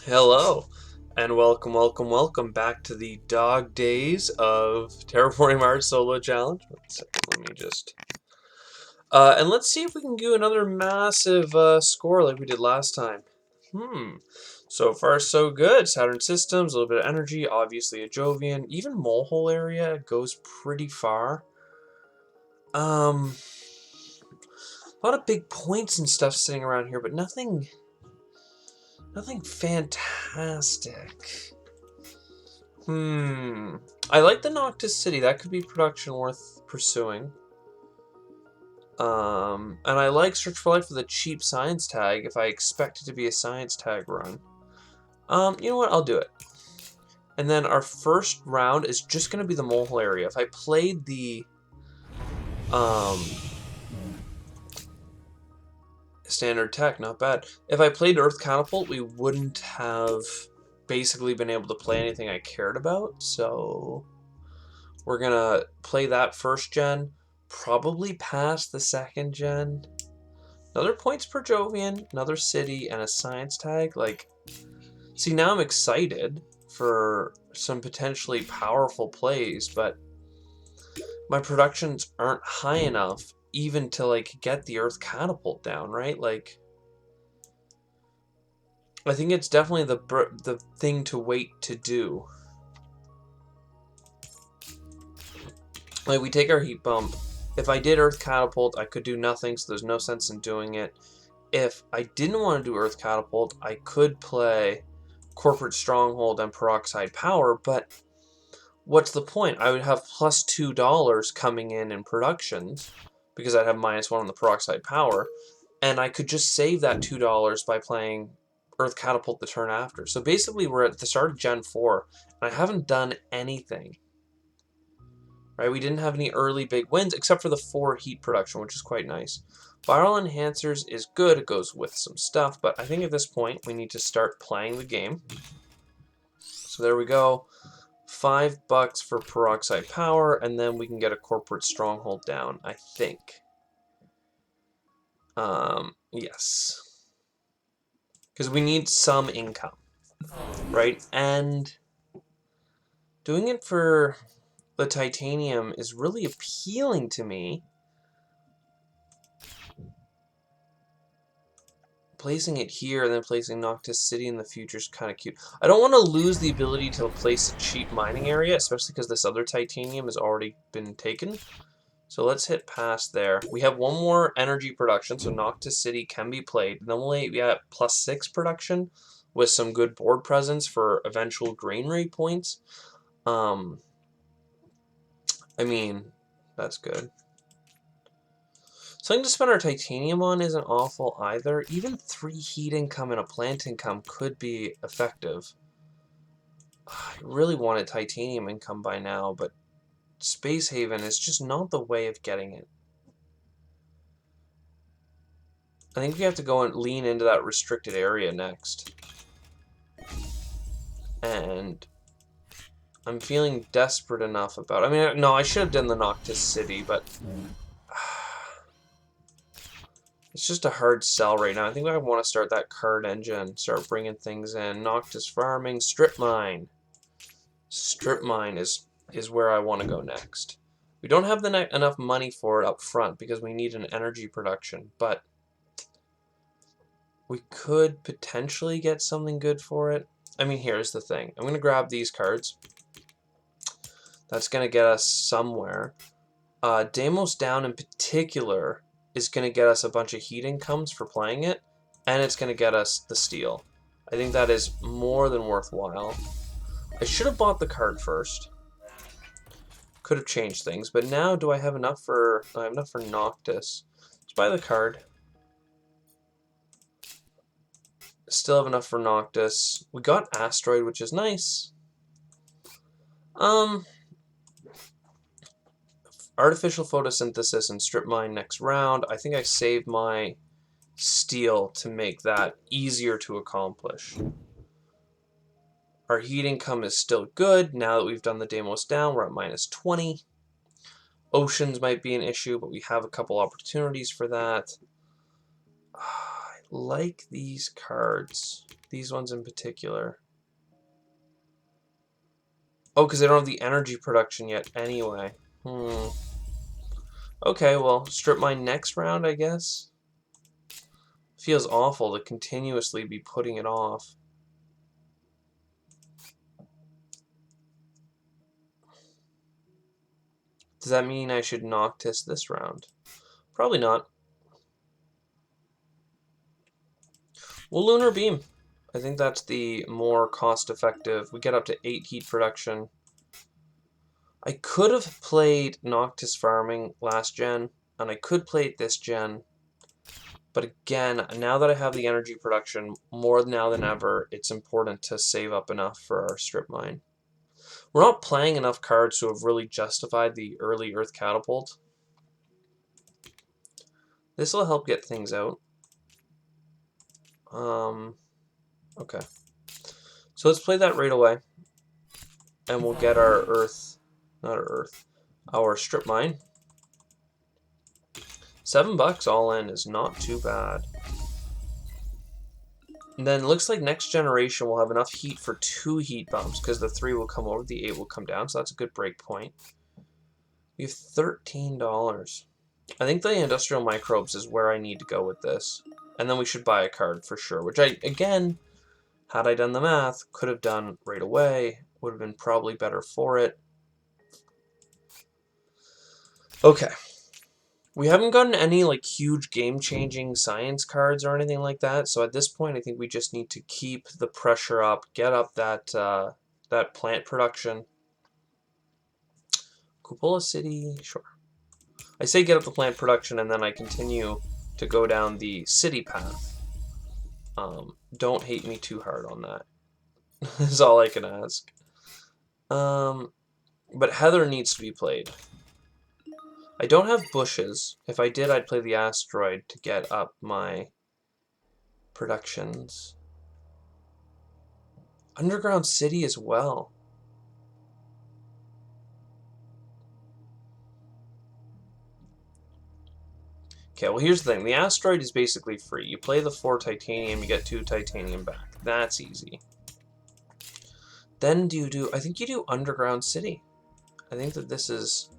Hello, and welcome back to the dog days of Terraforming Mars Solo Challenge. Let me just and let's see if we can do another massive score like we did last time. So far so good. Saturn systems, a little bit of energy, obviously a Jovian, even Molehole area goes pretty far. A lot of big points and stuff sitting around here, but nothing fantastic. I like the Noctis City. That could be production worth pursuing. And I like Search for Life with a cheap science tag if I expect it to be a science tag run. You know what? I'll do it. And then our first round is just going to be the Molehole area. If I played the standard tech, not bad. If I played Earth Catapult, we wouldn't have basically been able to play anything I cared about. So we're going to play that first gen. Probably past the second gen. Another points per Jovian, another city, and a science tag. Like, see, now I'm excited for some potentially powerful plays, but my productions aren't high enough even to, like, get the Earth Catapult down, right? Like, I think it's definitely the thing to wait to do. Like, we take our heat bump. If I did Earth Catapult, I could do nothing, so there's no sense in doing it. If I didn't want to do Earth Catapult, I could play Corporate Stronghold and Peroxide Power, but what's the point? I would have plus $2 coming in productions, because I'd have -1 on the Peroxide Power, and I could just save that $2 by playing Earth Catapult the turn after. So basically we're at the start of Gen 4, and I haven't done anything. Right? We didn't have any early big wins except for the 4 heat production, which is quite nice. Viral Enhancers is good. It goes with some stuff, but I think at this point we need to start playing the game. So there we go. $5 for Peroxide Power, and then we can get a Corporate Stronghold down, I think. Yes. Because we need some income, right? And doing it for the Titanium is really appealing to me. Placing it here and then placing Noctis City in the future is kind of cute. I don't want to lose the ability to place a cheap mining area, especially because this other Titanium has already been taken. So let's hit past there. We have one more energy production, so Noctis City can be played. And then we'll be at +6 production with some good board presence for eventual granary points. I mean, that's good. Something to spend our Titanium on isn't awful either. Even 3 heat income and a plant income could be effective. I really wanted Titanium income by now, but Space Haven is just not the way of getting it. I think we have to go and lean into that restricted area next. And I'm feeling desperate enough about it. I mean, no, I should have done the Noctis City, but it's just a hard sell right now. I think I want to start that card engine, start bringing things in. Noctis Farming, Strip Mine. Strip Mine is where I want to go next. We don't have enough money for it up front because we need an energy production, but we could potentially get something good for it. I mean, here's the thing. I'm going to grab these cards. That's going to get us somewhere. Deimos Down in particular is going to get us a bunch of heat incomes for playing it, and it's going to get us the steel. I think that is more than worthwhile. I should have bought the card first. Could have changed things, but now do I have enough for... I have enough for Noctis. Let's buy the card. Still have enough for Noctis. We got Asteroid, which is nice. Artificial Photosynthesis and Strip Mine next round. I think I saved my steel to make that easier to accomplish. Our heat income is still good. Now that we've done the Deimos Down, we're at -20. Oceans might be an issue, but we have a couple opportunities for that. I like these cards. These ones in particular. Oh, because they don't have the energy production yet anyway. Okay, well, strip mine next round, I guess. Feels awful to continuously be putting it off. Does that mean I should Noctis this round? Probably not. Well, Lunar Beam. I think that's the more cost-effective. We get up to 8 heat production. I could have played Noctis Farming last gen, and I could play it this gen. But again, now that I have the energy production, more now than ever, it's important to save up enough for our strip mine. We're not playing enough cards to have really justified the early Earth Catapult. This will help get things out. Okay. So let's play that right away. And we'll get our our strip mine. $7 all in is not too bad. And then it looks like next generation will have enough heat for 2 heat bumps because the 3 will come over, the 8 will come down, so that's a good break point. We have $13. I think the Industrial Microbes is where I need to go with this. And then we should buy a card for sure, which I, again, had I done the math, could have done right away. Would have been probably better for it. Okay. We haven't gotten any like huge game-changing science cards or anything like that, so at this point I think we just need to keep the pressure up, get up that that plant production. Cupola City, sure. I say get up the plant production and then I continue to go down the city path. Don't hate me too hard on that. Is all I can ask. But Heather needs to be played. I don't have bushes. If I did, I'd play the asteroid to get up my productions. Underground City as well. Okay, well here's the thing. The asteroid is basically free. You play the 4 titanium, you get 2 titanium back. That's easy. Then I think you do Underground City. I think that this is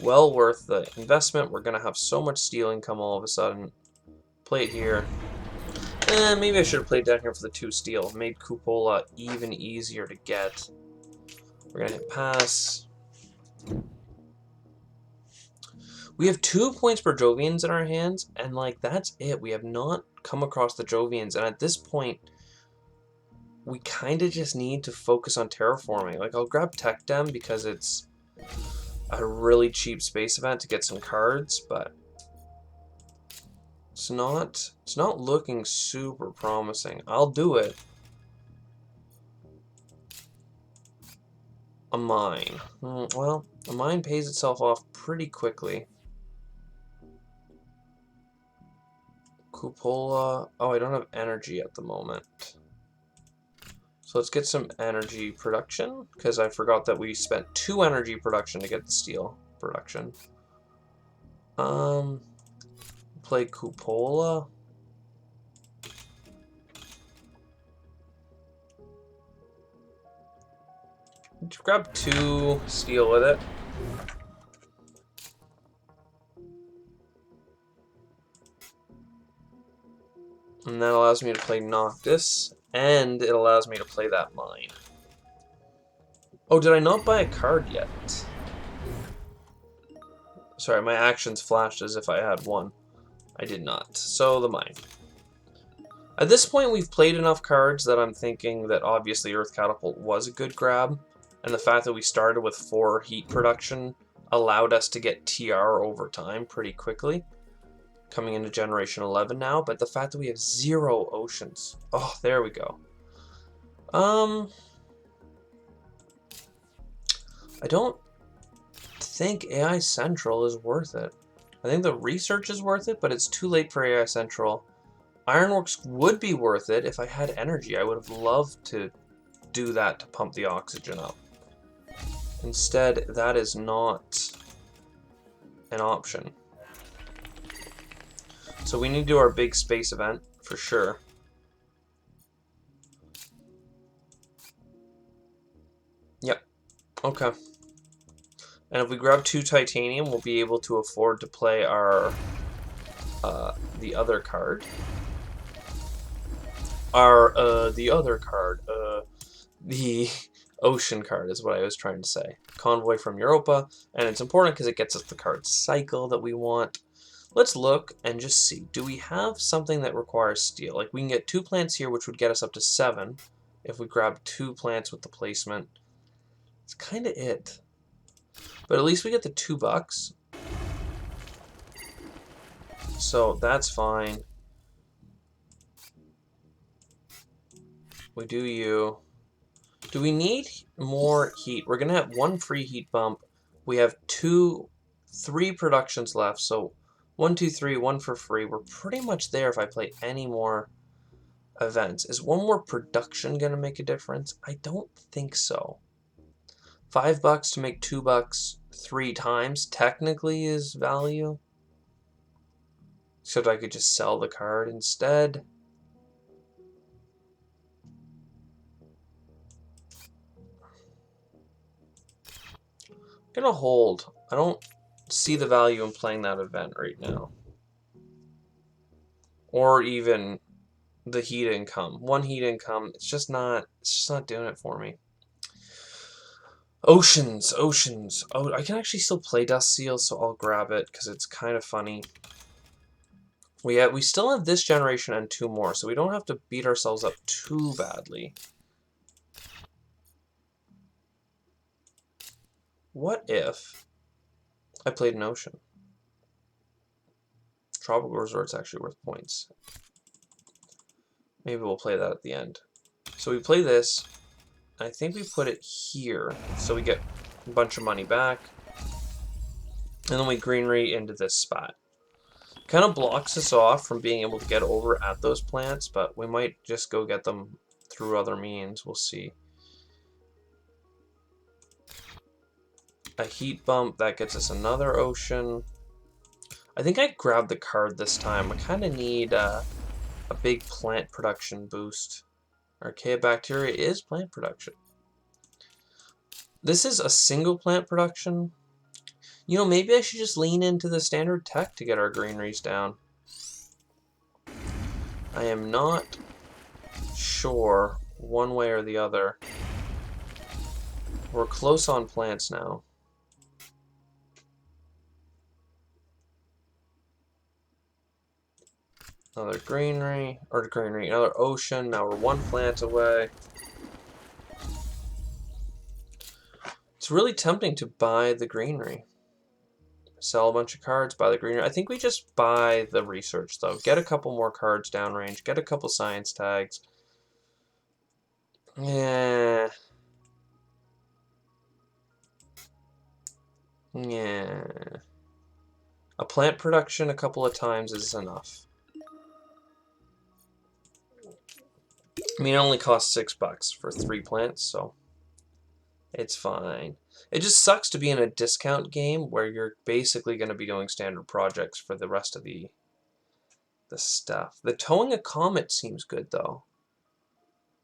well worth the investment. We're going to have so much steel income all of a sudden. Play it here. Maybe I should have played down here for the 2 steel. Made Cupola even easier to get. We're going to hit pass. We have 2 points per Jovians in our hands, and like that's it. We have not come across the Jovians, and at this point, we kind of just need to focus on terraforming. Like I'll grab Tech Dem because it's a really cheap space event to get some cards, but it's not looking super promising. I'll do it. A mine. Well, a mine pays itself off pretty quickly. Cupola. Oh, I don't have energy at the moment. So let's get some energy production, because I forgot that we spent 2 energy production to get the steel production. Play Cupola. Just grab 2 steel with it. And that allows me to play Noctis, and it allows me to play that mine. Oh, did I not buy a card yet? Sorry, my actions flashed as if I had one. I did not. So, the mine. At this point, we've played enough cards that I'm thinking that obviously Earth Catapult was a good grab, and the fact that we started with 4 heat production allowed us to get TR over time pretty quickly. Coming into Generation 11 now, but the fact that we have 0 oceans. Oh, there we go. I don't think AI Central is worth it. I think the research is worth it, but it's too late for AI Central. Ironworks would be worth it if I had energy. I would have loved to do that to pump the oxygen up. Instead, that is not an option. So we need to do our big space event, for sure. Yep. Okay. And if we grab 2 titanium, we'll be able to afford to play our the other card. The other card. The ocean card is what I was trying to say. Convoy from Europa, and it's important because it gets us the card cycle that we want. Let's look and just see. Do we have something that requires steel? Like, we can get 2 plants here, which would get us up to 7 if we grab 2 plants with the placement. It's kind of it. But at least we get the $2. So that's fine. We do you. Do we need more heat? We're going to have 1 free heat bump. We have 3 productions left. So 1, 2, 3, 1 for free. We're pretty much there if I play any more events. Is 1 more production going to make a difference? I don't think so. $5 to make $2 3 times technically is value. Except I could just sell the card instead. I'm gonna hold. I don't see the value in playing that event right now. Or even the heat income. 1 heat income, it's just not doing it for me. Oceans. Oh, I can actually still play Dust Seal, so I'll grab it because it's kind of funny. We still have this generation and 2 more, so we don't have to beat ourselves up too badly. What if I played an ocean? Tropical Resort's actually worth points. Maybe we'll play that at the end. So we play this. I think we put it here, so we get a bunch of money back. And then we greenery into this spot. Kind of blocks us off from being able to get over at those plants, but we might just go get them through other means. We'll see. A heat bump, that gets us another ocean. I think I grabbed the card this time. I kind of need a big plant production boost. Archaeobacteria is plant production. This is a single plant production. You know, maybe I should just lean into the standard tech to get our greeneries down. I am not sure one way or the other. We're close on plants now. Another greenery, another ocean. Now we're 1 plant away. It's really tempting to buy the greenery. Sell a bunch of cards, buy the greenery. I think we just buy the research, though. Get a couple more cards downrange. Get a couple science tags. Yeah. Yeah. A plant production a couple of times is enough. I mean, it only costs $6 for 3 plants, so it's fine. It just sucks to be in a discount game where you're basically going to be doing standard projects for the rest of the stuff. The towing a comet seems good, though.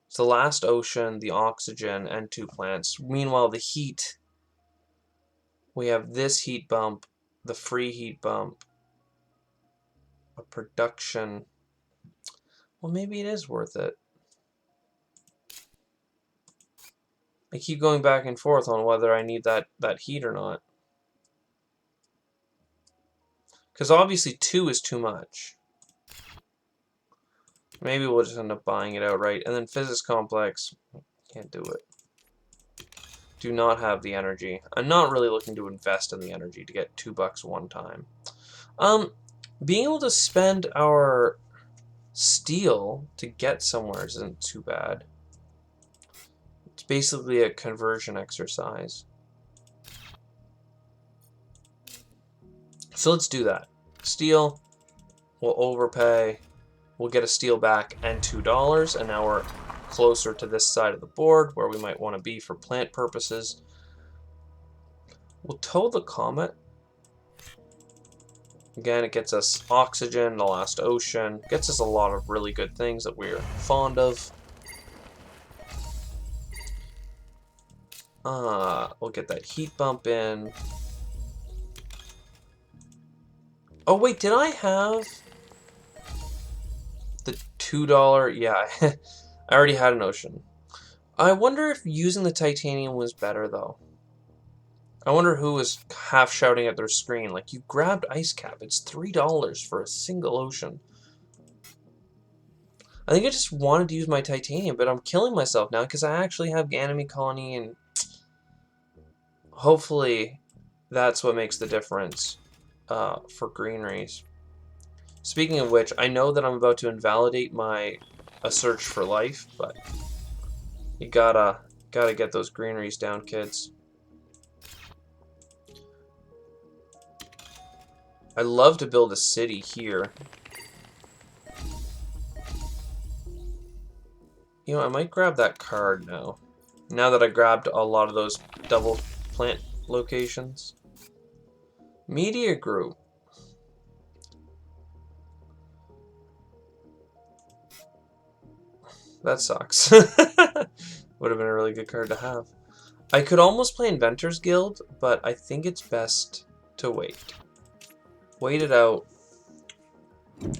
It's the last ocean, the oxygen, and 2 plants. Meanwhile, the heat, we have this heat bump, the free heat bump, a production. Well, maybe it is worth it. I keep going back and forth on whether I need that heat or not. Because obviously 2 is too much. Maybe we'll just end up buying it outright. And then Physics Complex, can't do it. Do not have the energy. I'm not really looking to invest in the energy to get $2 one time. Being able to spend our steel to get somewhere isn't too bad. It's basically a conversion exercise. So let's do that. Steel, we'll overpay, we'll get a steel back and $2, and now we're closer to this side of the board where we might want to be for plant purposes. We'll tow the comet. Again, it gets us oxygen, the last ocean, gets us a lot of really good things that we're fond of. We'll get that heat bump in. Oh wait, did I have the $2? Yeah, I already had an ocean. I wonder if using the titanium was better though. I wonder who was half shouting at their screen like, you grabbed ice cap. It's $3 for a single ocean. I think I just wanted to use my titanium, but I'm killing myself now because I actually have Ganymede Colony, and hopefully that's what makes the difference for greeneries. Speaking of which, I know that I'm about to invalidate my A Search for Life, but you gotta get those greeneries down, kids. I'd love to build a city here. You know, I might grab that card now. Now that I grabbed a lot of those double plant locations. Media Group. That sucks. Would have been a really good card to have. I could almost play Inventors Guild, but I think it's best to wait. Wait it out.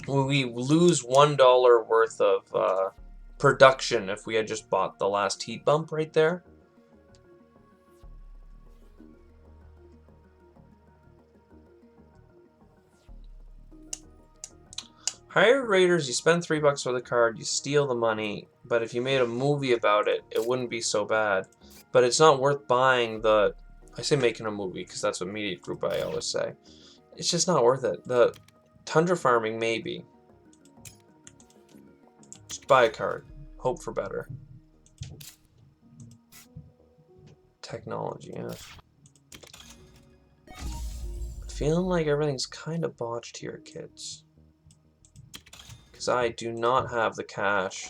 We lose $1 worth of production if we had just bought the last heat bump right there. Hire Raiders, you spend $3 for the card, you steal the money, but if you made a movie about it, it wouldn't be so bad. But it's not worth buying the... I say making a movie, because that's what Media Group I always say. It's just not worth it. The Tundra Farming, maybe. Just buy a card. Hope for better. Technology, yeah. Feeling like everything's kind of botched here, kids. Because I do not have the cash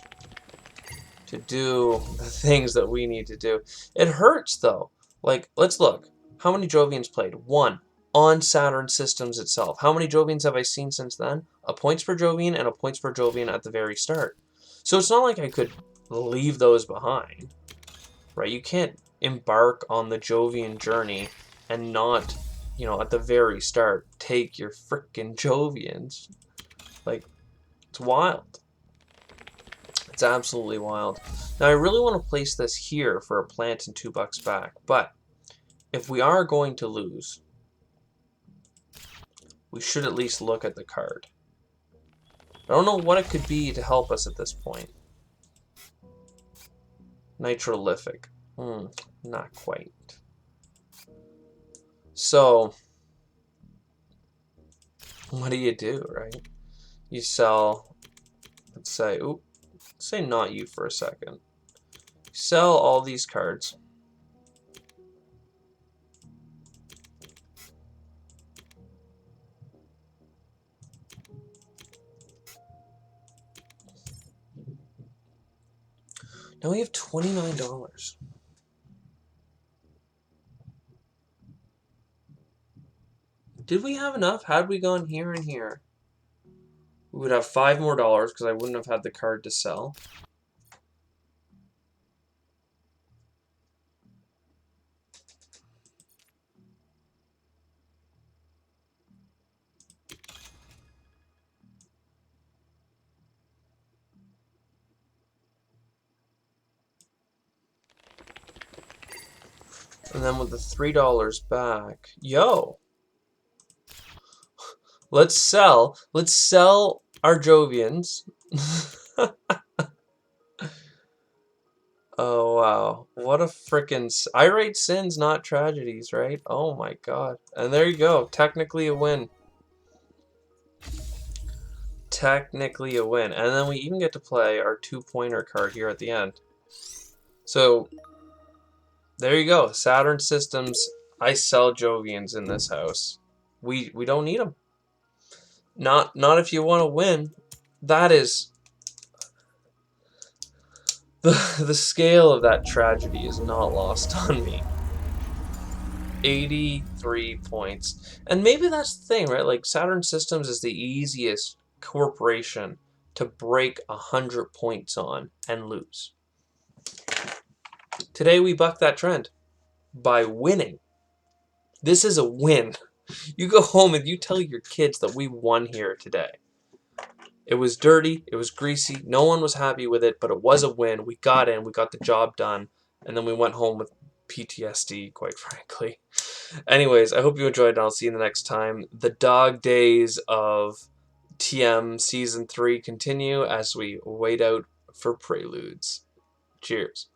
to do the things that we need to do. It hurts, though. Like, let's look. How many Jovians played? 1. On Saturn Systems itself. How many Jovians have I seen since then? A points per Jovian and a points per Jovian at the very start. So it's not like I could leave those behind. Right? You can't embark on the Jovian journey and not, you know, at the very start, take your frickin' Jovians. Like, it's wild. It's absolutely wild. Now, I really want to place this here for a plant and $2 back, but if we are going to lose, we should at least look at the card. I don't know what it could be to help us at this point. Nitrolithic. Not quite. So, what do, right? You sell, let's say, say not you for a second. Sell all these cards. Now we have $29. Did we have enough? Had we gone here and here, we would have $5 more because I wouldn't have had the card to sell. And then with the $3 back, yo, let's sell our Jovians. Oh wow, what a frickin' I rate sins, not tragedies, right? Oh my god. And there you go, technically a win. Technically a win. And then we even get to play our 2-pointer card here at the end. So there you go, Saturn Systems. I sell Jovians in this house. We don't need them. Not if you want to win. That is the scale of that tragedy is not lost on me. 83 points. And maybe that's the thing, right? Like, Saturn Systems is the easiest corporation to break 100 points on and lose. Today we bucked that trend. by winning. This is a win. You go home and you tell your kids that we won here today. It was dirty, it was greasy, no one was happy with it, but it was a win. We got in, we got the job done, and then we went home with PTSD, quite frankly. Anyways, I hope you enjoyed, and I'll see you the next time. The dog days of TM Season 3 continue as we wait out for Preludes. Cheers.